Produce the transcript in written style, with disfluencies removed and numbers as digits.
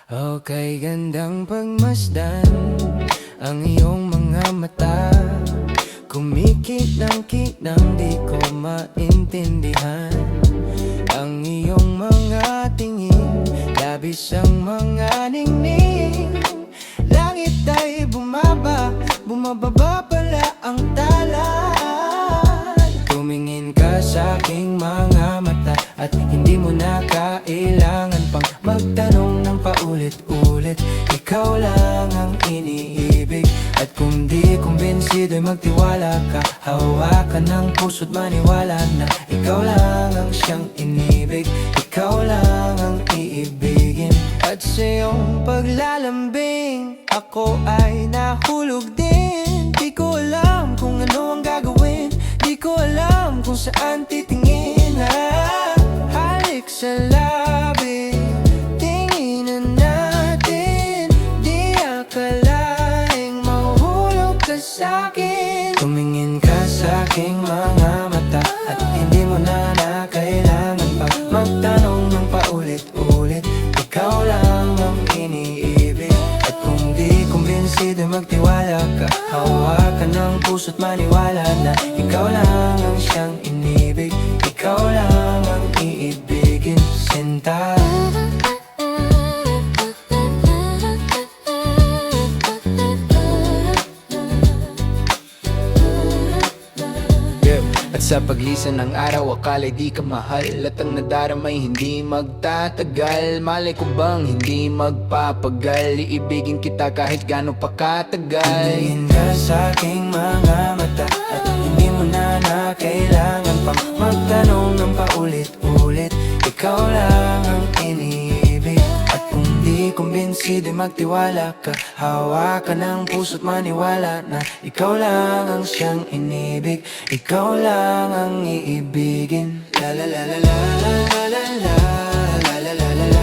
Okay, gandang pagmasdan ang iyong mga mata. Kumikit ng di ko maintindihan ang iyong mga tingin, labis ang mga ningning. Langit ay bumababa pala ang talan. Tumingin ka sa aking mga mata at hindi mo na kailangan pang magtanong ng paulit-ulit. Ikaw lang ang iniibig, at kung di kumbinsido'y magtiwala ka. Hawakan ng puso't maniwala na ikaw lang ang siyang inibig. Ikaw lang ang iibigin. At sa iyong paglalambing, ako ay nahulog din. Di ko alam kung ano ang gagawin, di ko alam kung saan titingin. Halik sa labi, tinginan natin. Di akalaing mahulog ka sa'kin. Tumingin ka sa aking mga mata at hindi mo na kailangan pa magtanong ng paulit-ulit. Ikaw lang ang iniibig, at kung di kumbinsido'y magtiwala ka. Hawakan ng puso't maniwala na ikaw lang ang siyang inibig. Ikaw lang ang iibigin, sinta. At sa paglisan ng araw, akala'y di ka mahal, at ang nadaramay hindi magtatagal. Malay ko bang hindi magpapagal, iibigin kita kahit gano'n pa katagal. Tingin ka sa aking mga mata at hindi mo na kailangan pang magtanong ng paulit-ulit. Ikaw lang ang iniibig, at kung di kumbinsido'y magtiwala ka. Hawakan ng puso't maniwala na ikaw lang ang siyang inibig. Ikaw lang ang iibigin. La la la la la la la la la la la la la.